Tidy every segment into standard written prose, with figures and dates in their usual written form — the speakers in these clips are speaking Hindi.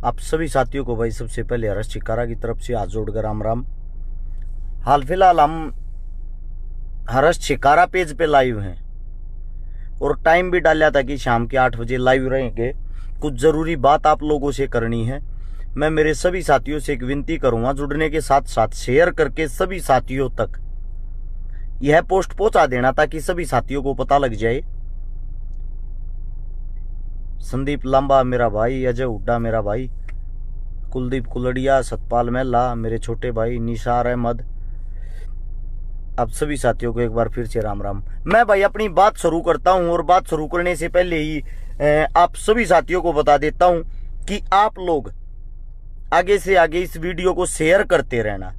आप सभी साथियों को भाई सबसे पहले हर्ष चिकारा की तरफ से हाथ जोड़कर राम राम। हाल फिलहाल हम हर्ष चिकारा पेज पे लाइव हैं और टाइम भी डाला था कि शाम के 8 बजे लाइव रहेंगे। कुछ ज़रूरी बात आप लोगों से करनी है। मैं मेरे सभी साथियों से एक विनती करूंगा, जुड़ने के साथ साथ शेयर करके सभी साथियों तक यह पोस्ट पहुंचा देना ताकि सभी साथियों को पता लग जाए। संदीप लांबा मेरा भाई, अजय हुड्डा मेरा भाई, कुलदीप कुलड़िया, सतपाल महला मेरे छोटे भाई, निसार अहमद, आप सभी साथियों को एक बार फिर से राम राम। मैं भाई अपनी बात शुरू करता हूं और बात शुरू करने से पहले ही आप सभी साथियों को बता देता हूं कि आप लोग आगे से आगे इस वीडियो को शेयर करते रहना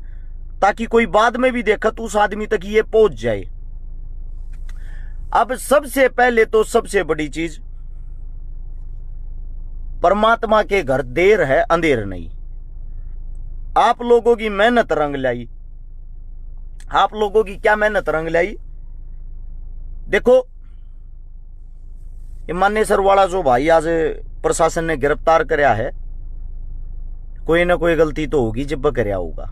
ताकि कोई बाद में भी देखा तो उस आदमी तक ये पहुंच जाए। अब सबसे पहले तो सबसे बड़ी चीज, परमात्मा के घर देर है अंधेर नहीं। आप लोगों की मेहनत रंग लाई। आप लोगों की क्या मेहनत रंग लाई? देखो, ये मानेसर वाला जो भाई आज प्रशासन ने गिरफ्तार कराया है, कोई ना कोई गलती तो होगी जब कराया होगा,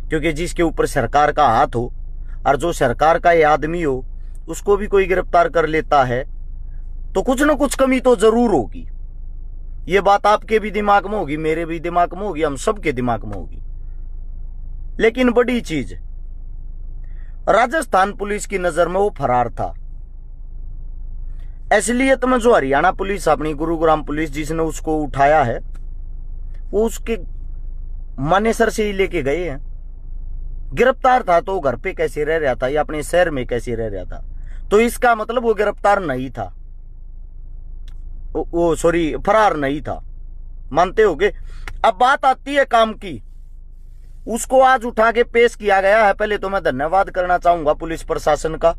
क्योंकि जिसके ऊपर सरकार का हाथ हो और जो सरकार का ये आदमी हो उसको भी कोई गिरफ्तार कर लेता है तो कुछ ना कुछ कमी तो जरूर होगी। ये बात आपके भी दिमाग में होगी, मेरे भी दिमाग में होगी, हम सबके दिमाग में होगी। लेकिन बड़ी चीज, राजस्थान पुलिस की नजर में वो फरार था। असलियत में जो हरियाणा पुलिस, अपनी गुरुग्राम पुलिस जिसने उसको उठाया है, वो उसके मानेसर से ही लेके गए हैं। गिरफ्तार था तो घर पे कैसे रह रहा था या अपने शहर में कैसे रह रहा था? तो इसका मतलब वो गिरफ्तार नहीं था, वो सॉरी फरार नहीं था। मानते होगे। अब बात आती है काम की। उसको आज उठा के पेश किया गया है। पहले तो मैं धन्यवाद करना चाहूंगा पुलिस प्रशासन का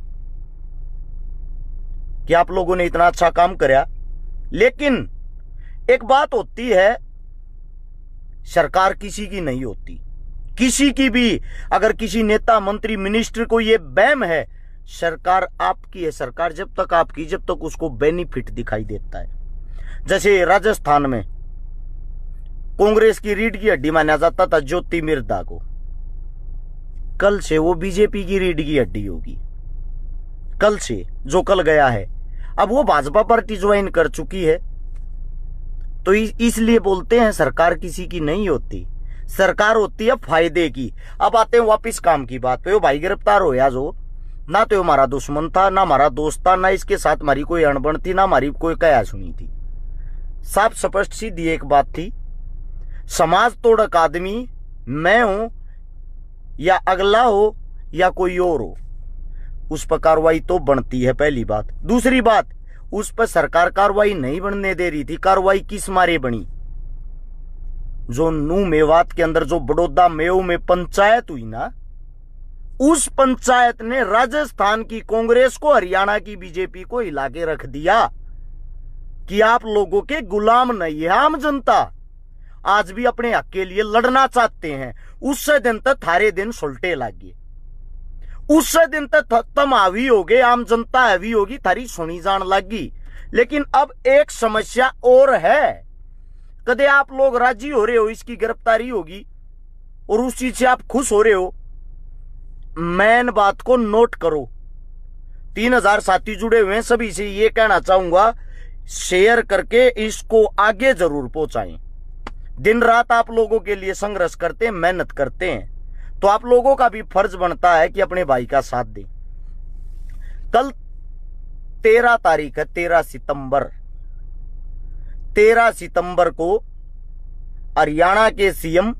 कि आप लोगों ने इतना अच्छा काम कराया। लेकिन एक बात होती है, सरकार किसी की नहीं होती, किसी की भी। अगर किसी नेता, मंत्री, मिनिस्टर को यह वहम है सरकार आपकी है, सरकार जब तक आपकी, जब तक उसको बेनिफिट दिखाई देता है। जैसे राजस्थान में कांग्रेस की रीढ़ की हड्डी माना जाता था ज्योति मिर्धा को, कल से वो बीजेपी की रीढ़ की हड्डी होगी। कल से, जो कल गया है, अब वो भाजपा पार्टी ज्वाइन कर चुकी है। तो इसलिए बोलते हैं सरकार किसी की नहीं होती, सरकार होती है फायदे की। अब आते हैं वापिस काम की बात पे। वो भाई गिरफ्तार होया जो, ना तो हमारा दुश्मन था, ना हमारा दोस्त था, ना इसके साथ हमारी कोई अनबन थी, ना हमारी कोई कया सुनी थी। साफ स्पष्ट सीधी एक बात थी, समाज तोड़क आदमी मैं हूं या अगला हो या कोई और हो, उस पर कार्रवाई तो बनती है, पहली बात। दूसरी बात, उस पर सरकार कार्रवाई नहीं बनने दे रही थी। कार्रवाई किस मारे बनी? जो नू मेवात के अंदर जो बड़ौदा मेव में पंचायत हुई ना, उस पंचायत ने राजस्थान की कांग्रेस को, हरियाणा की बीजेपी को हिला के रख दिया कि आप लोगों के गुलाम नहीं है। आम जनता आज भी अपने हक के लिए लड़ना चाहते हैं। उससे दिन तक थारे दिन सुलटे लागे, उससे दिन तक तुम हावी हो गए, आम जनता हावी होगी, थारी सुनी जान लगी। लेकिन अब एक समस्या और है, कदे आप लोग राजी हो रहे हो इसकी गिरफ्तारी होगी और उस चीज से आप खुश हो रहे हो? मेन बात को नोट करो। 3000 साथी जुड़े हुए हैं, सभी से ये कहना चाहूंगा शेयर करके इसको आगे जरूर पहुंचाएं। दिन रात आप लोगों के लिए संघर्ष करते हैं, मेहनत करते हैं, तो आप लोगों का भी फर्ज बनता है कि अपने भाई का साथ दें। कल 13 तारीख है, 13 सितंबर। 13 सितंबर को हरियाणा के सीएम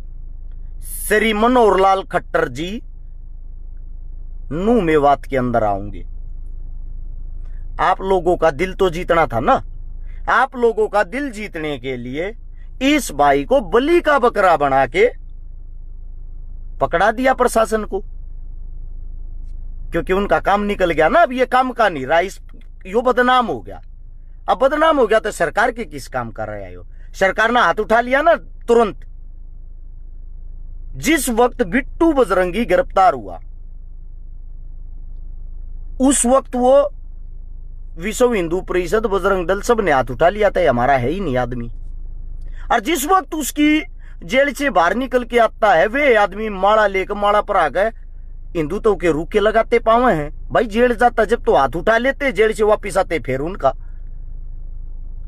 श्री मनोहर लाल खट्टर जी नू मेवात के अंदर आएंगे। आप लोगों का दिल तो जीतना था ना। आप लोगों का दिल जीतने के लिए इस भाई को बलि का बकरा बना के पकड़ा दिया प्रशासन को, क्योंकि उनका काम निकल गया ना। अब ये काम का नहीं रहा, यो बदनाम हो गया। अब बदनाम हो गया तो सरकार के किस काम कर रहे हो? सरकार ने हाथ उठा लिया ना तुरंत। जिस वक्त बिट्टू बजरंगी गिरफ्तार हुआ, उस वक्त वो विश्व हिंदू परिषद, बजरंग दल सब ने हाथ उठा लिया था, हमारा है ही नहीं आदमी। और जिस वक्त उसकी जेल से बाहर निकल के आता है, वे आदमी माला लेकर माला पर आ गए हिंदुत्व के रूखे लगाते पावे हैं। भाई जेल जाता जब तो हाथ उठा लेते, जेल से वापिस आते फिर उनका।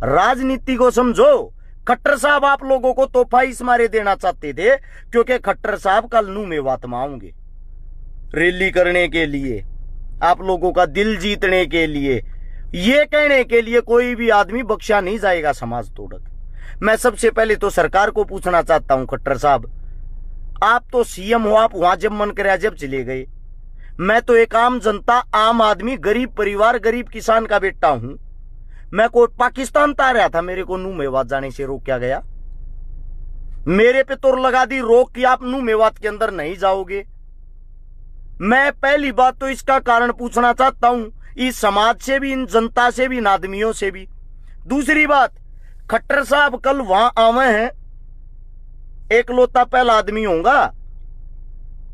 राजनीति को समझो। खट्टर साहब आप लोगों को तोहफा इस मारे देना चाहते थे क्योंकि खट्टर साहब कल नू में बात मांगेंगे रैली करने के लिए, आप लोगों का दिल जीतने के लिए, ये कहने के लिए कोई भी आदमी बख्शा नहीं जाएगा समाज तोड़क। मैं सबसे पहले तो सरकार को पूछना चाहता हूं, खट्टर साहब आप तो सीएम हो, आप वहां जब मन करे जब चले गए। मैं तो एक आम जनता, आम आदमी, गरीब परिवार, गरीब किसान का बेटा हूं। मैं कोई पाकिस्तान ता रहा था, मेरे को नू मेवात जाने से रोका गया। मेरे पे तोड़ लगा दी रोक कि आप नू मेवात के अंदर नहीं जाओगे। मैं पहली बात तो इसका कारण पूछना चाहता हूं, इस समाज से भी, इन जनता से भी, इन आदमियों से भी। दूसरी बात, खट्टर साहब कल वहां आवे हैं, एक लौता पहला आदमी होगा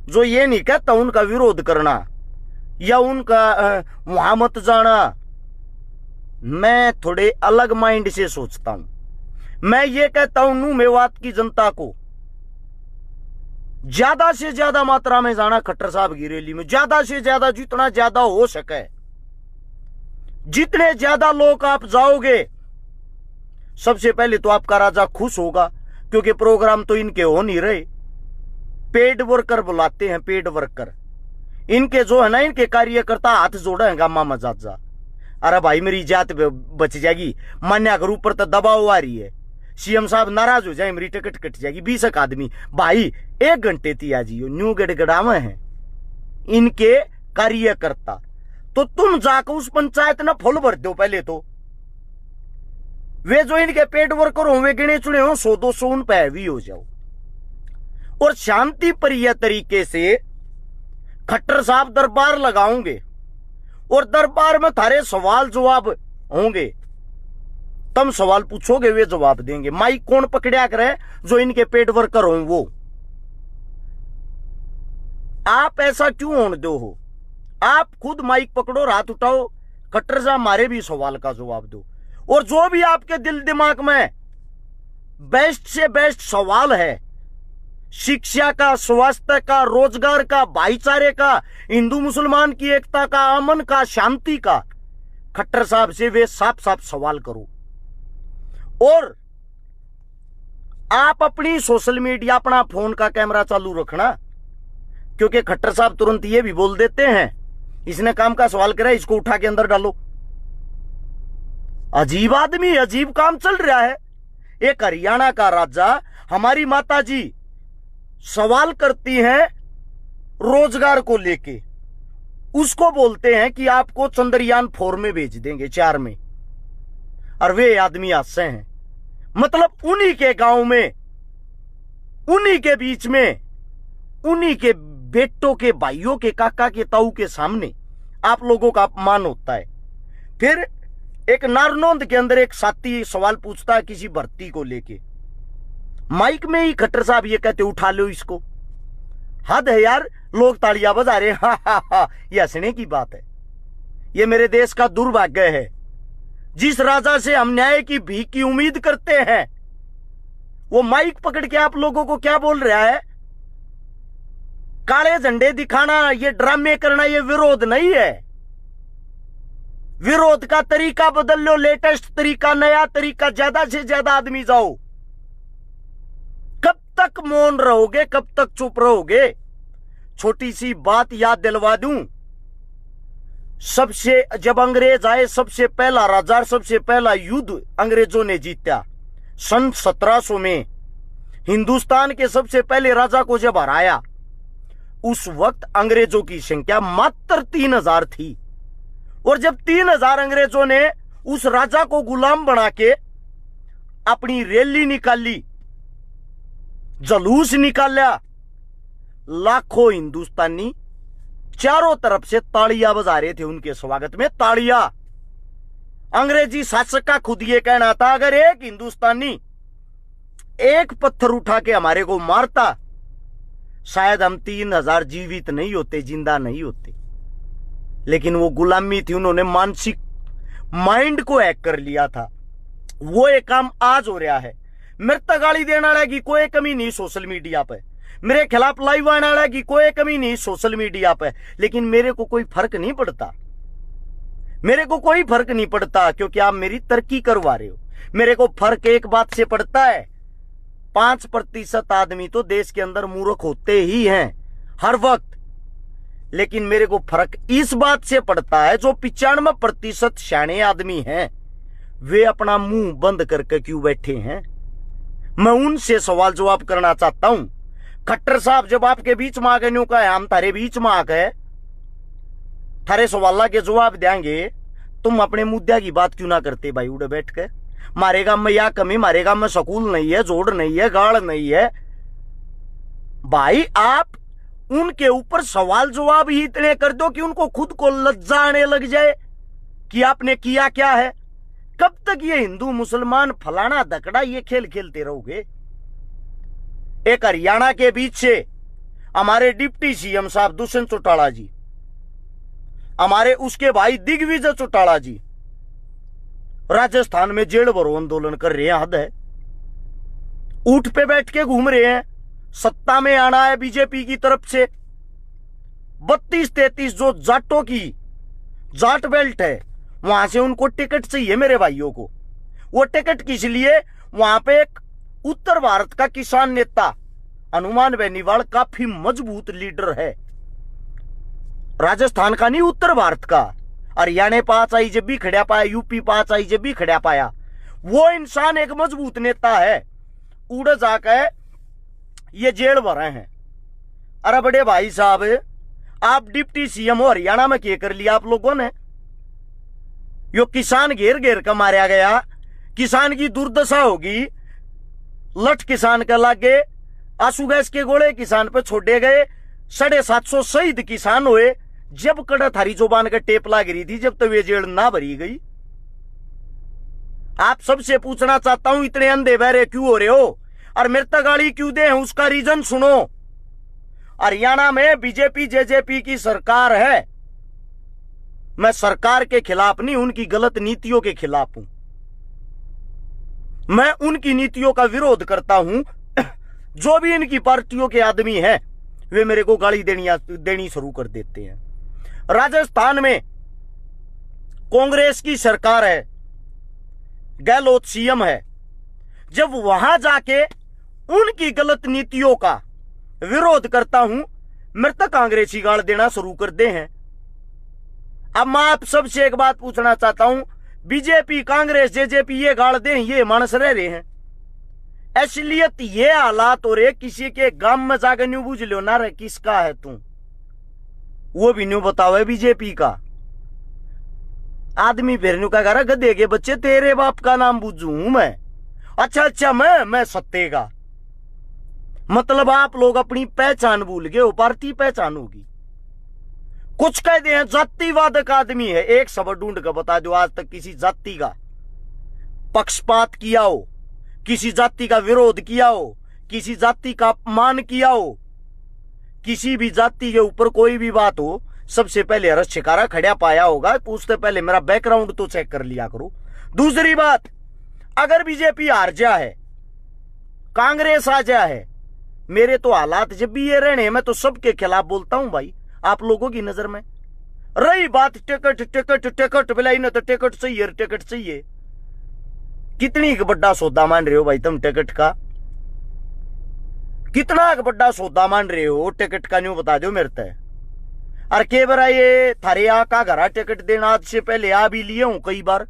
जो ये नहीं कहता उनका विरोध करना या उनका वहां मत जाना। मैं थोड़े अलग माइंड से सोचता हूं। मैं ये कहता हूं नू मेवात की जनता को ज्यादा से ज्यादा मात्रा में जाना खट्टर साहब की रैली में, ज्यादा से ज्यादा, जितना ज्यादा हो सके। जितने ज्यादा लोग आप जाओगे, सबसे पहले तो आपका राजा खुश होगा क्योंकि प्रोग्राम तो इनके हो नहीं रहे। पेड वर्कर बुलाते हैं, पेड वर्कर इनके जो है ना, इनके कार्यकर्ता हाथ जोड़े हैं गामा मजाजा। अरे भाई मेरी जात बच जाएगी, मान्या कर ऊपर तो दबाव आ रही है, सीएम साहब नाराज हो जाए, मेरी टिकट कट जाएगी। 20 आदमी भाई 1 घंटे थी आज न्यू गड़गड़ावे हैं इनके कार्यकर्ता। तो तुम जाकर उस पंचायत ना फुल भर दो। पहले तो वे जो इनके पेड वर्कर हो, वे गिने चुने हो, 100-200 उन पे हैवी हो जाओ और शांति प्रिय तरीके से खट्टर साहब दरबार लगाओगे और दरबार में थारे सवाल जवाब होंगे। तुम सवाल पूछोगे, वे जवाब देंगे। माइक कौन पकड़िया करे? जो इनके पेड वर्कर हो वो। आप ऐसा क्यों होने दो हो? आप खुद माइक पकड़ो, हाथ उठाओ, खट्टर साहब हमारे भी सवाल का जवाब दो। और जो भी आपके दिल दिमाग में बेस्ट से बेस्ट सवाल है, शिक्षा का, स्वास्थ्य का, रोजगार का, भाईचारे का, हिंदू मुसलमान की एकता का, अमन का, शांति का, खट्टर साहब से वे साफ साफ सवाल करो। और आप अपनी सोशल मीडिया, अपना फोन का कैमरा चालू रखना, क्योंकि खट्टर साहब तुरंत ये भी बोल देते हैं, इसने काम का सवाल करा, इसको उठा के अंदर डालो। अजीब आदमी, अजीब काम चल रहा है। एक हरियाणा का राजा, हमारी माता जी सवाल करती हैं रोजगार को लेके, उसको बोलते हैं कि आपको चंद्रयान 4 में भेज देंगे, 4 में, और वे आदमी हादसे हैं। मतलब उन्हीं के गांव में, उन्हीं के बीच में, उन्हीं के बेटों के, भाइयों के, काका के, ताऊ के सामने आप लोगों का अपमान होता है। फिर एक नारनौंद के अंदर एक साथी सवाल पूछता है किसी भर्ती को लेके, माइक में ही खट्टर साहब ये कहते उठा लो इसको। हद है यार, लोग तालियां बजा रहे, हा हा हा, ये हंसने की बात है। ये मेरे देश का दुर्भाग्य है। जिस राजा से हम न्याय की भीख की उम्मीद करते हैं, वो माइक पकड़ के आप लोगों को क्या बोल रहा है? काले झंडे दिखाना, ये ड्रामे करना, ये विरोध नहीं है। विरोध का तरीका बदल लो, लेटेस्ट तरीका, नया तरीका, ज्यादा से ज्यादा आदमी जाओ। कब तक मौन रहोगे, कब तक चुप रहोगे? छोटी सी बात याद दिलवा दूं, सबसे जब अंग्रेज आए, सबसे पहला राजा, सबसे पहला युद्ध अंग्रेजों ने जीता सन 1700 में। हिंदुस्तान के सबसे पहले राजा को जब हराया, उस वक्त अंग्रेजों की संख्या मात्र 3000 थी। और जब 3000 अंग्रेजों ने उस राजा को गुलाम बना के अपनी रैली निकाली, जुलूस निकाला, लाखों हिंदुस्तानी चारों तरफ से तालियां बजा रहे थे उनके स्वागत में, तालियां। अंग्रेजी शासक का खुद ये कहना था, अगर एक हिंदुस्तानी एक पत्थर उठा के हमारे को मारता, शायद हम 3000 जीवित नहीं होते, जिंदा नहीं होते। लेकिन वो गुलामी थी, उन्होंने मानसिक माइंड को हैक कर लिया था। वो एक काम आज हो रहा है। मेरे तक गाली देने वाले की कोई कमी नहीं सोशल मीडिया पे, मेरे खिलाफ लाइव आने वाले की कोई कमी नहीं सोशल मीडिया पे, लेकिन मेरे को कोई फर्क नहीं पड़ता, मेरे को कोई फर्क नहीं पड़ता, क्योंकि आप मेरी तरक्की करवा रहे हो। मेरे को फर्क एक बात से पड़ता है, 5% आदमी तो देश के अंदर मूर्ख होते ही हैं हर वक्त, लेकिन मेरे को फर्क इस बात से पड़ता है जो 95% शाणे आदमी हैं, वे अपना मुंह बंद करके क्यों बैठे हैं। मैं उनसे सवाल जवाब करना चाहता हूं। खट्टर साहब जब आपके बीच में आ गए, न्यू का हम थारे बीच में आ गए, थारे सवाल के जवाब देंगे, तुम अपने मुद्दे की बात क्यों ना करते भाई उड़े बैठ के। मारे गांव में या कमी, मारे गांव में स्कूल नहीं है, जोड़ नहीं है, गाड़ नहीं है भाई। आप उनके ऊपर सवाल जवाब ही इतने कर दो कि उनको खुद को लज्जा आने लग जाए कि आपने किया क्या है। कब तक ये हिंदू मुसलमान फलाना दकड़ा ये खेल खेलते रहोगे। एक हरियाणा के बीच से हमारे डिप्टी सीएम साहब दुष्यंत चौटाला जी, हमारे उसके भाई दिग्विजय चौटाला जी राजस्थान में जेल भरो आंदोलन कर रहे हैं। हद है, ऊंट पे बैठ के घूम रहे हैं। सत्ता में आना है बीजेपी की तरफ से। 32-33 जो जाटों की जाट बेल्ट है, वहां से उनको टिकट चाहिए मेरे भाइयों को। वो टिकट किस लिए, वहां पे एक उत्तर भारत का किसान नेता हनुमान बेनीवाल काफी मजबूत लीडर है, राजस्थान का नहीं उत्तर भारत का। हरियाणा पास आई जब भी खड़ा पाया, यूपी पास आई जब भी खड़ा पाया। वो इंसान एक मजबूत नेता है, उड़ जाकर ये जेल भरे हैं। अरे बड़े भाई साहब, आप डिप्टी सीएम हो, हरियाणा में क्या कर लिया आप लोगों ने। यो किसान घेर घेर कर मारा गया, किसान की दुर्दशा होगी, लठ किसान के लागे, आंसू गैस के गोले किसान पे छोड़े गए, 750 शहीद किसान हुए। जब कड़ा थारी जुबान का टेप लाग रही थी, जब तक ये जेल ना भरी गई। आप सबसे पूछना चाहता हूं, इतने अंधे बहरे क्यों हो रहे हो और मेरे तक गाली क्यों दे, उसका रीजन सुनो। हरियाणा में बीजेपी जेजेपी की सरकार है। मैं सरकार के खिलाफ नहीं, उनकी गलत नीतियों के खिलाफ हूं। मैं उनकी नीतियों का विरोध करता हूं। जो भी इनकी पार्टियों के आदमी हैं, वे मेरे को गाली देनी शुरू कर देते हैं। राजस्थान में कांग्रेस की सरकार है, गहलोत सीएम है। जब वहां जाके उनकी गलत नीतियों का विरोध करता हूं, मेरे तक कांग्रेसी गाल देना शुरू कर दे हैं। अब मैं आप सबसे एक बात पूछना चाहता हूं, बीजेपी कांग्रेस जेजेपी ये गाल दे, ये मानस रह रहे हैं। असलियत ये हालात हो रहे, किसी के गांव में जाकर न्यू बुझ लो ना रे किसका है तू, वो भी न्यू बताओ है बीजेपी का आदमी। फिर न्यू का कह गधे के बच्चे तेरे बाप का नाम बुझू मैं। अच्छा मैं सत्ते का मतलब आप लोग अपनी पहचान भूल गए हो, पार्टी पहचान होगी। कुछ कहते हैं जातिवादक आदमी है, एक शब्द ढूंढ कर बता दो आज तक किसी जाति का पक्षपात किया हो, किसी जाति का विरोध किया हो, किसी जाति का अपमान किया हो, किसी भी जाति के ऊपर कोई भी बात हो, सबसे पहले हर्ष शिकारा खड़ा पाया होगा। पूछते पहले मेरा बैकग्राउंड तो चेक कर लिया करो। दूसरी बात, अगर बीजेपी हार जा है, कांग्रेस आ जा है, मेरे तो हालात जब भी ये रहने, मैं तो सबके खिलाफ बोलता हूं भाई आप लोगों की नजर में। रही बात टिकट टिकट टिकट बिलाई ना, तो टिकट चाहिए, टिकट चाहिए। कितनी बड़ा सौदा मान रहे हो भाई तुम टिकट का, कितना बड़ा सौदा मान रहे हो टिकट का, न्यू बता दो मेरे तय। और के बार ये थारे आ का घरा टिकट देना, आज से पहले आ भी लिए हूं कई बार,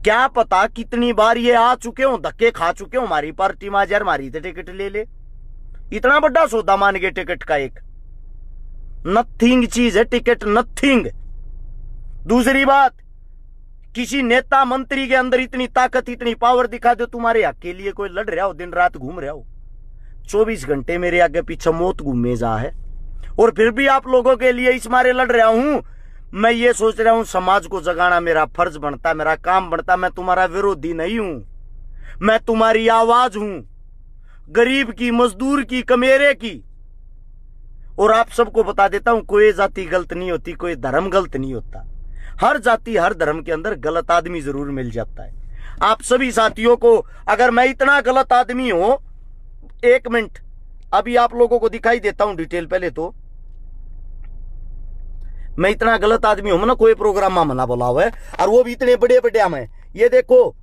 क्या पता कितनी बार ये आ चुके हो, धक्के खा चुके हो हमारी पार्टी में, यार मारी थे टिकट ले ले। इतना बड़ा सौदा मान गए टिकट का, एक नथिंग चीज है टिकट, नथिंग। दूसरी बात, किसी नेता मंत्री के अंदर इतनी ताकत इतनी पावर दिखा दो, तुम्हारे हक के लिए कोई लड़ रहा हो, दिन रात घूम रहा हो, 24 घंटे मेरे आगे पीछे मौत घूमे जा है, और फिर भी आप लोगों के लिए इस मारे लड़ रहा हूं। मैं ये सोच रहा हूं समाज को जगाना मेरा फर्ज बनता, मेरा काम बनता। मैं तुम्हारा विरोधी नहीं हूं, मैं तुम्हारी आवाज हूं, गरीब की, मजदूर की, कमेरे की। और आप सबको बता देता हूं, कोई जाति गलत नहीं होती, कोई धर्म गलत नहीं होता। हर जाति हर धर्म के अंदर गलत आदमी जरूर मिल जाता है, आप सभी साथियों को, अगर मैं इतना गलत आदमी हूं, 1 मिनट अभी आप लोगों को दिखाई देता हूं डिटेल। पहले तो मैं इतना गलत आदमी हूं ना, कोई प्रोग्राम में मना बोला हुआ है, और वो भी इतने बड़े बड़े में। ये देखो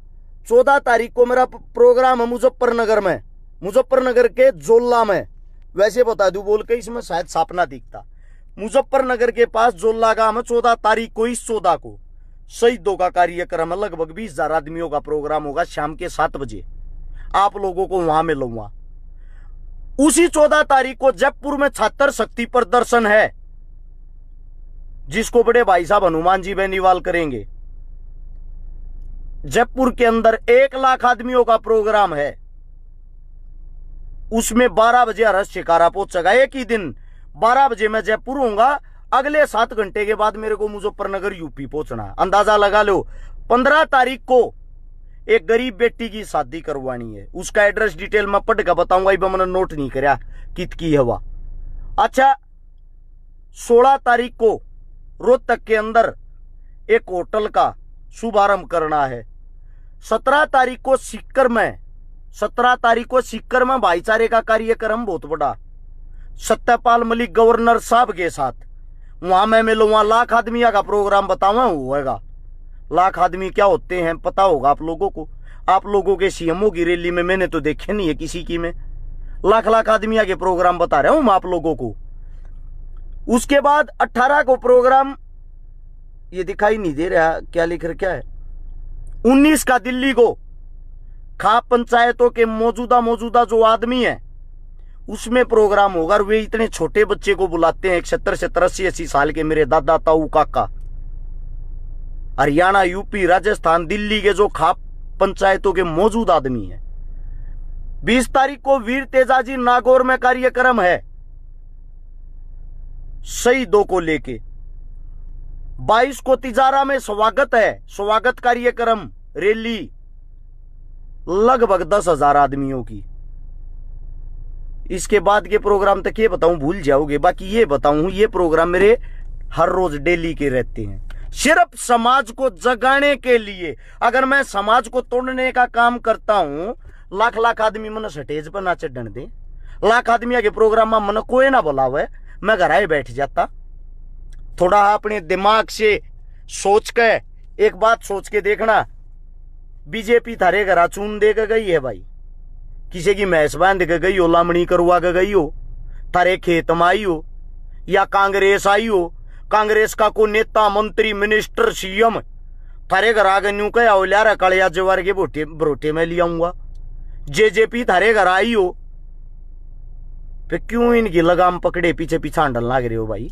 14 तारीख को मेरा प्रोग्राम है मुजफ्फरनगर में, मुजफ्फरनगर के जोल्ला में। वैसे बता दूं बोल के इसमें शायद सापना दिखता। मुजफ्फरनगर के पास जोल्ला गांव में 14 तारीख को, इस 14 को शहीदों का कार्यक्रम है। लगभग 20,000 आदमियों का प्रोग्राम होगा शाम के 7 बजे। आप लोगों को वहां मिलूंगा। उसी 14 तारीख को जयपुर में छात्र शक्ति प्रदर्शन है, जिसको बड़े भाई साहब हनुमान जी बेनीवाल करेंगे। जयपुर के अंदर 1 लाख आदमियों का प्रोग्राम है। उसमें 12 बजे हर्ष शिकारा पहुंचेगा। एक ही दिन 12 बजे मैं जयपुर होऊंगा, अगले 7 घंटे के बाद मेरे को मुजफ्फरनगर यूपी पहुंचना। अंदाजा लगा लो। 15 तारीख को एक गरीब बेटी की शादी करवानी है। उसका एड्रेस डिटेल में पढ़ कर बताऊंगा, इब मैंने नोट नहीं कराया कित की हवा। अच्छा, 16 तारीख को रोहतक के अंदर एक होटल का शुभारंभ करना है। 17 तारीख को सीकर में, 17 तारीख को सीकर में भाईचारे का कार्यक्रम बहुत बड़ा, सत्यपाल मलिक गवर्नर साहब के साथ। वहां मैं मिलूंगा। लाख आदमी का प्रोग्राम बताऊंगा होगा। लाख आदमी क्या होते हैं पता होगा आप लोगों को। आप लोगों के सीएमओ की रैली में मैंने तो देखे नहीं है किसी की में। लाख लाख आदमी के प्रोग्राम बता रहा हूं मैं आप लोगों को। उसके बाद 18 को प्रोग्राम, ये दिखाई नहीं दे रहा क्या लिख रहा, क्या है। 19 का दिल्ली को खाप पंचायतों के मौजूदा जो आदमी है उसमें प्रोग्राम होगा। और वे इतने छोटे बच्चे को बुलाते हैं, 70 80 साल के मेरे दादा ताऊ काका। हरियाणा, यूपी, राजस्थान, दिल्ली के जो खाप पंचायतों के मौजूद आदमी हैं। 20 तारीख को वीर तेजाजी नागौर में कार्यक्रम है शहीदों को लेके। 22 को तिजारा में स्वागत है, स्वागत कार्यक्रम, रैली लगभग 10,000 आदमियों की। इसके बाद के प्रोग्राम तक ये बताऊं भूल जाओगे। बाकी ये बताऊं, ये प्रोग्राम मेरे हर रोज डेली के रहते हैं, सिर्फ समाज को जगाने के लिए। अगर मैं समाज को तोड़ने का काम करता हूं, लाख लाख आदमी मन स्टेज पर ना चढ़न दे, लाख आदमी के प्रोग्राम में मन कोई ना बुलावे, मैं घर आए बैठ जाता। थोड़ा अपने दिमाग से सोच के, एक बात सोच के देखना, बीजेपी थारे घरा चून दे के गई है भाई, किसी की मैस बांध के गई हो, लामणी करवा के गई हो, थारे खेत में आई हो, या कांग्रेस आई हो, कांग्रेस का कोई नेता मंत्री मिनिस्टर सीएम थारे घर आगे न्यू कया हो, लिया कालिया जवार के भरोटे में लिया आऊंगा। जेजेपी थारे घर आई हो, फिर क्यों इनकी लगाम पकड़े पीछे पीछा डल लाग रहे हो भाई?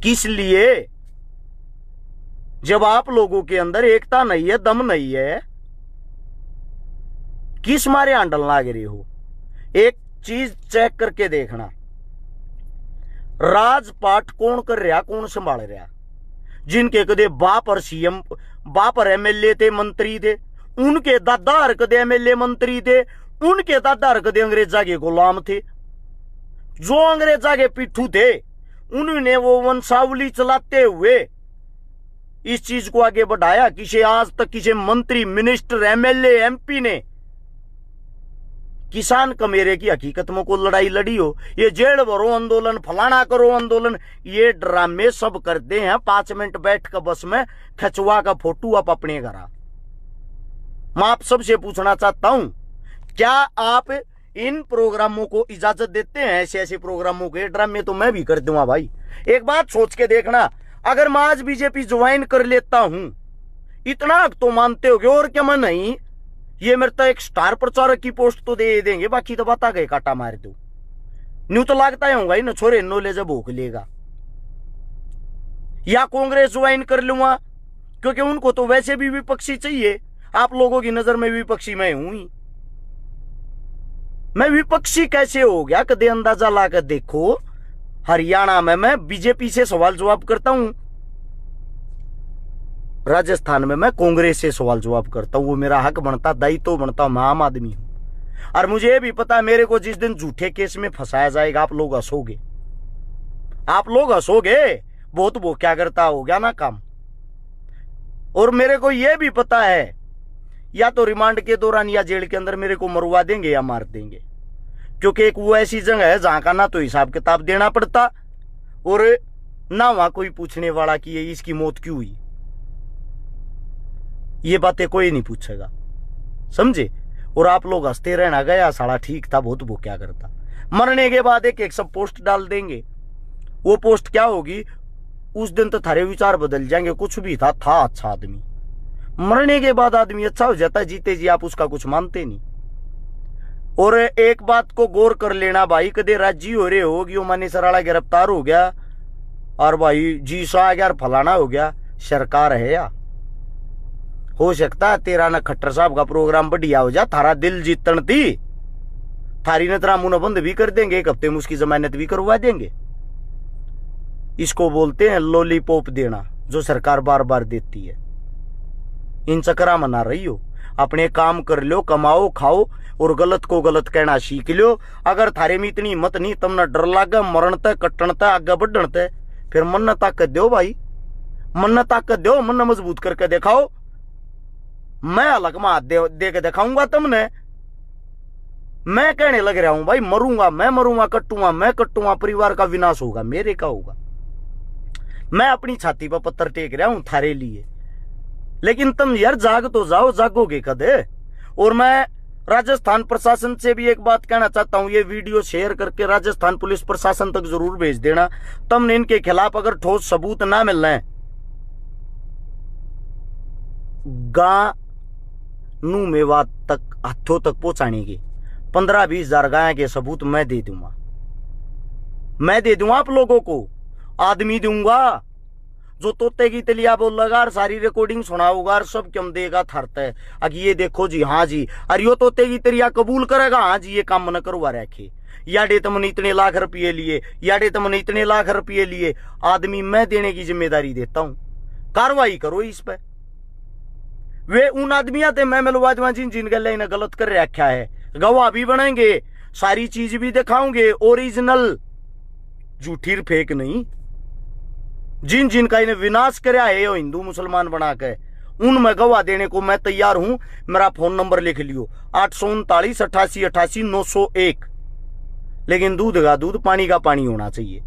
किस लिए? जब आप लोगों के अंदर एकता नहीं है, दम नहीं है, किस मारे आंडल लाग रहे हो? एक चीज चेक करके देखना, राजपाट कौन कर रहा, कौन संभाल रहा? जिनके कदे बाप और सीएम, बाप और एमएलए थे, मंत्री थे, उनके दादा हर कदे एमएलए मंत्री थे, उनके दादा हर कदे अंग्रेजा के गुलाम थे। जो अंग्रेजा के पिट्ठू थे, उन्होंने वो वंशावली चलाते हुए इस चीज को आगे बढ़ाया। किसी आज तक किसी मंत्री, मिनिस्टर, एमएलए, एमपी ने किसान कमेरे की हकीकत में को लड़ाई लड़ी हो? ये जेल भरो आंदोलन, फलाना करो आंदोलन, ये ड्रामे सब करते हैं। 5 मिनट बैठ कर बस में खचवा का फोटो आप अपने घर। मैं आप सबसे पूछना चाहता हूं, क्या आप इन प्रोग्रामों को इजाजत देते हैं? ऐसे ऐसे प्रोग्रामों के ड्रामे तो मैं भी कर दूंगा भाई। एक बात सोच के देखना, अगर मैं आज बीजेपी ज्वाइन कर लेता हूं, इतना तो मानते हो और क्या मैं नहीं, ये मेरे तो एक स्टार प्रचारक की पोस्ट तो दे देंगे, बाकी तो बता गए काटा मार दो। न्यू तो लगता होगा ही ना, छोरे नो ले जब भूख लेगा। या कांग्रेस ज्वाइन कर लूंगा, क्योंकि उनको तो वैसे भी विपक्षी चाहिए। आप लोगों की नजर में विपक्षी मैं हूं ही। मैं विपक्षी कैसे हो गया, कदे अंदाजा लाकर देखो। हरियाणा में मैं बीजेपी से सवाल जवाब करता हूं, राजस्थान में मैं कांग्रेस से सवाल जवाब करता हूं। वो मेरा हक बनता, दायित्व बनता। मैं आम आदमी हूं और मुझे ये भी पता, मेरे को जिस दिन झूठे केस में फंसाया जाएगा, आप लोग हंसोगे, आप लोग हंसोगे। बहुत वो क्या करता हो गया ना काम। और मेरे को यह भी पता है या तो रिमांड के दौरान या जेल के अंदर मेरे को मरवा देंगे या मार देंगे, क्योंकि एक वो ऐसी जगह है जहां का ना तो हिसाब किताब देना पड़ता और ना वहां कोई पूछने वाला कि ये इसकी मौत क्यों हुई। ये बातें कोई नहीं पूछेगा, समझे। और आप लोग हंसते रहना गया साला ठीक था बहुत, वो क्या करता। मरने के बाद एक सब पोस्ट डाल देंगे। वो पोस्ट क्या होगी, उस दिन तो थारे विचार बदल जाएंगे, कुछ भी था अच्छा आदमी। मरने के बाद आदमी अच्छा हो जाता है, जीते जी आप उसका कुछ मानते नहीं। और एक बात को गौर कर लेना भाई, कदे राजी हो रहे हो कि मानी सराड़ा गिरफ्तार हो गया और भाई जी सा गया फलाना हो गया, सरकार है या हो सकता है तेरा ना खट्टर साहब का प्रोग्राम बढ़िया हो जा, थारा दिल जीतन थी, थारी नतरा मुंह बंद भी कर देंगे, एक हफ्ते में उसकी जमानत भी करवा देंगे। इसको बोलते हैं लॉलीपॉप देना, जो सरकार बार बार देती है। इन चक्करा मना रही हो, अपने काम कर लो, कमाओ खाओ और गलत को गलत कहना सीख लो। अगर थारे में इतनी हिम्मत नहीं, तब न डर लागे मरण तय कट्टन तय आगे बढ़न तय, फिर मन न ताकत दो भाई, मन न ताकत दो, मन न मजबूत करके दिखाओ। मैं अलग में हाथ दे के दिखाऊंगा तुमने। मैं कहने लग रहा हूं भाई, मरूंगा मैं, मरूंगा कट्टूंगा मैं, कट्टूंगा परिवार का विनाश होगा, मेरे का होगा। मैं अपनी छाती पर पत्थर टेक रहा हूं थारे लिए, लेकिन तुम यार जाग तो जाओ, जागोगे कदे। और मैं राजस्थान प्रशासन से भी एक बात कहना चाहता हूं, ये वीडियो शेयर करके राजस्थान पुलिस प्रशासन तक जरूर भेज देना। तुमने इनके खिलाफ अगर ठोस सबूत ना मिल रहे, गां नू मेवात तक हाथों तक पहुंचाने के 15-20 हजार गाय के सबूत मैं दे दूंगा, मैं दे दूंगा आप लोगों को। आदमी दूंगा जो तोते की तलिया बोलेगा और सारी रिकॉर्डिंग सुनाऊंगा और सब क्यों देगा थरता है। अगर ये देखो जी, हाँ जी, अरे यो तोते की तलिया कबूल करेगा, हाँ जी ये काम न करवा रखे, याडे तुमने इतने लाख रुपये लिए, याडे तुमने इतने लाख रुपये लिए। आदमी मैं देने की जिम्मेदारी देता हूं, कार्रवाई करो इस पे। वे उन आदमियों से मैं मिलवा दूंगा जिन गले इन्हें गलत कर रखा है, गवाह भी बनाएंगे, सारी चीज भी दिखाओगे, ओरिजिनल, झूठी फेक नहीं। जिन का इन्हें विनाश कराया है हिंदू मुसलमान बना के, उनमें गवाह देने को मैं तैयार हूं। मेरा फोन नंबर लिख लियो 839 88 88 901। लेकिन दूध का दूध पानी का पानी होना चाहिए।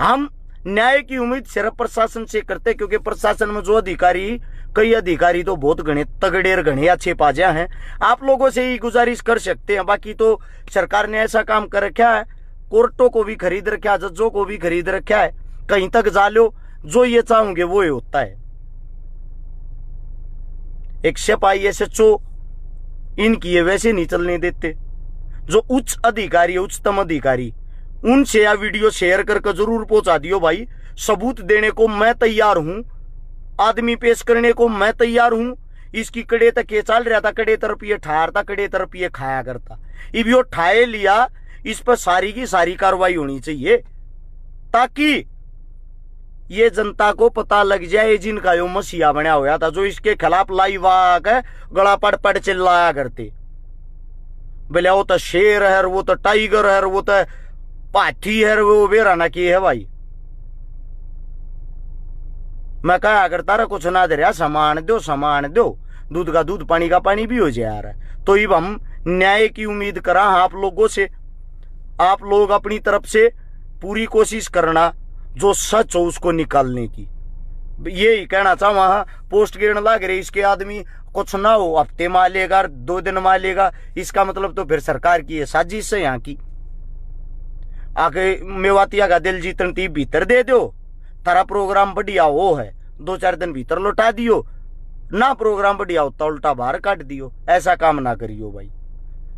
हम न्याय की उम्मीद सिर्फ प्रशासन से करते, क्योंकि प्रशासन में जो अधिकारी, कई अधिकारी तो बहुत घने तगड़े और घने अच्छे पाजा हैं। आप लोगों से ही गुजारिश कर सकते हैं। बाकी तो सरकार ने ऐसा काम कर रखा है, कोर्टों को भी खरीद रखा है, जजों को भी खरीद रखा है, कहीं तक जा लो, जो ये चाहोगे वो ही होता है। एक सिपाही SHO इनकी ये वैसे नहीं चलने देते। जो उच्च अधिकारी, उच्चतम अधिकारी, उनसे यह वीडियो शेयर करके जरूर पहुंचा दियो भाई। सबूत देने को मैं तैयार हूं, आदमी पेश करने को मैं तैयार हूं। इसकी कड़े तक ये चल रहा था, कड़े रुपये ठहरता, कड़े रुपये खाया करता। इब यो ठाए लिया, इस पर सारी की सारी कार्रवाई होनी चाहिए, ताकि ये जनता को पता लग जाए जिनका यो मसीहा बना हुआ था, जो इसके खिलाफ लाइव आकर गला पड़ पड़ चिल्लाया करते। बोले वो तो शेर है, वो तो टाइगर है, वो तो पाथी है, वो बेराना की है भाई। मैं कहा करता रहा कुछ ना दे रहा, सामान दो सामान दो, दूध का दूध पानी का पानी भी हो जाए यार। तो अब हम न्याय की उम्मीद करा आप लोगों से। आप लोग अपनी तरफ से पूरी कोशिश करना, जो सच हो उसको निकालने की। यही कहना चाहूँ। हाँ, पोस्ट गिरने लग रही, इसके आदमी कुछ ना हो, हफ्ते में लेगा, 2 दिन में लेगा, इसका मतलब तो फिर सरकार की है साजिश है यहाँ की। आके मेवातिया का दिल जीतन ती भीतर दे दो, तारा प्रोग्राम बढ़िया हो है, 2-4 दिन भीतर लौटा दियो, ना प्रोग्राम बढ़िया होता उल्टा बाहर काट दियो। ऐसा काम ना करियो भाई,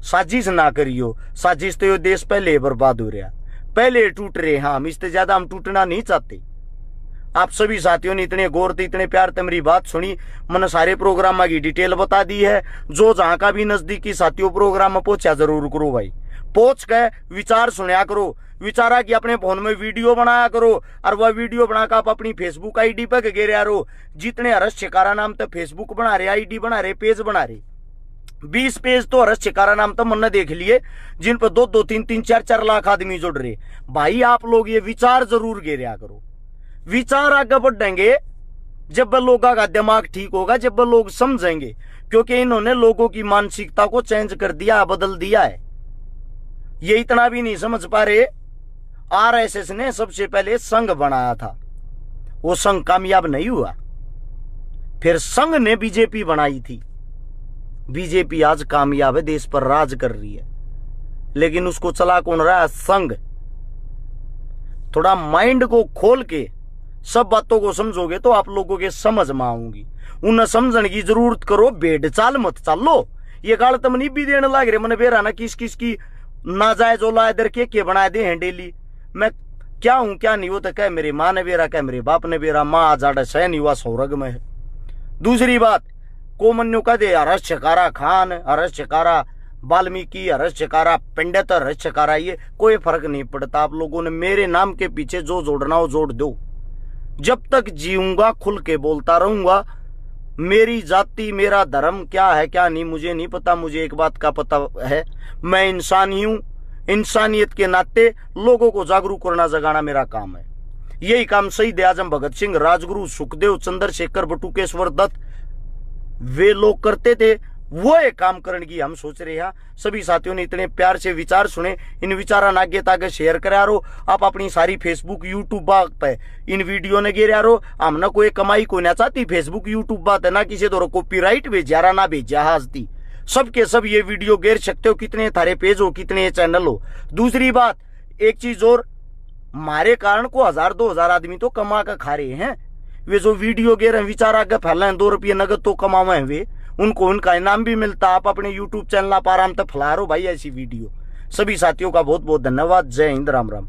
साजिश ना करियो। साजिश तो ये देश पहले बर्बाद हो रहा, पहले टूट रहे। हाँ, हम इससे ज्यादा हम टूटना नहीं चाहते। आप सभी साथियों ने इतने गौर से, इतने प्यार से मेरी बात सुनी। मैंने सारे प्रोग्राम की डिटेल बता दी है। जो जहां का भी नजदीकी साथियों प्रोग्राम में पहुंचा जरूर करो भाई, पहुंच के विचार सुनया करो। विचारा कि अपने फोन में वीडियो बनाया करो, और वह वीडियो बनाकर आप अपनी फेसबुक आईडी पर गिरा रहो। जितने हर्ष शिकारा नाम तो फेसबुक बना रहे, आईडी बना रहे, पेज बना रहे, 20 पेज तो हर्ष शिकारा नाम तो मैंने देख लिए, जिन पर 2-2, 3-3, 4-4 लाख आदमी जुड़ रहे। भाई आप लोग ये विचार जरूर गिरा करो। विचार आगे बढ़ेंगे जब लोगों का दिमाग ठीक होगा, जब लोग समझेंगे। क्योंकि इन्होंने लोगों की मानसिकता को चेंज कर दिया, बदल दिया है। ये इतना भी नहीं समझ पा रहे, आरएसएस ने सबसे पहले संघ बनाया था, वो संघ कामयाब नहीं हुआ, फिर संघ ने बीजेपी बनाई थी। बीजेपी आज कामयाब है, देश पर राज कर रही है, लेकिन उसको चला कौन रहा है? संघ। थोड़ा माइंड को खोल के सब बातों को समझोगे तो आप लोगों के समझ में आऊंगी। उन्हें समझने की जरूरत करो, भेड़ चाल मत चालो। ये गाल तम नहीं भी देने लग रहे मन बेरा ना, किस किस की नाजायज औलाद इधर के बनाए दे हैं डेली। मैं क्या हूं क्या नहीं, वो तो कह मेरी माँ ने बेरा, कह मेरे बाप ने बेरा, माँ आजाड़ सहन युवा सौरग में है। दूसरी बात, कोमन्यु का दे हरस चकारा खान, हरस चकारा वाल्मीकि, हरस चकारा पंडित, हरस चकारा, ये कोई फर्क नहीं पड़ता। आप लोगों ने मेरे नाम के पीछे जो जोड़ना हो जोड़ दो। जब तक जीऊंगा खुल के बोलता रहूंगा। मेरी जाति मेरा धर्म क्या है क्या नहीं मुझे नहीं पता। मुझे एक बात का पता है, मैं इंसान ही हूं। इंसानियत के नाते लोगों को जागरूक करना, जगाना मेरा काम है। यही काम शहीद आजम भगत सिंह, राजगुरु सुखदेव, चंद्रशेखर, बटुकेश्वर दत्त वे लोग करते थे। वो एक काम करने की हम सोच रहे हैं। सभी साथियों ने इतने प्यार से विचार सुने, इन विचारा आगे तागे शेयर करा रो। आप अपनी सारी फेसबुक यूट्यूब पे इन वीडियो ने गिरा रो। हमने कोई कमाई को ना चाहती, फेसबुक यूट्यूब बात है ना, किसी दो कॉपीराइट भेजा ना भेजा हाजती। सबके सब ये वीडियो गेर सकते हो, कितने थारे पेज हो, कितने चैनल हो। दूसरी बात, एक चीज और, हमारे कारण को 1000-2000 आदमी तो कमा कर खा रहे हैं। वे जो वीडियो गेर विचार आगे फैला 2 रुपये नगद तो कमावे वे, उनको उनका इनाम भी मिलता। आप अपने यूट्यूब चैनल आप आराम तक फैला रहे हो भाई ऐसी वीडियो। सभी साथियों का बहुत बहुत धन्यवाद। जय हिंद, राम राम।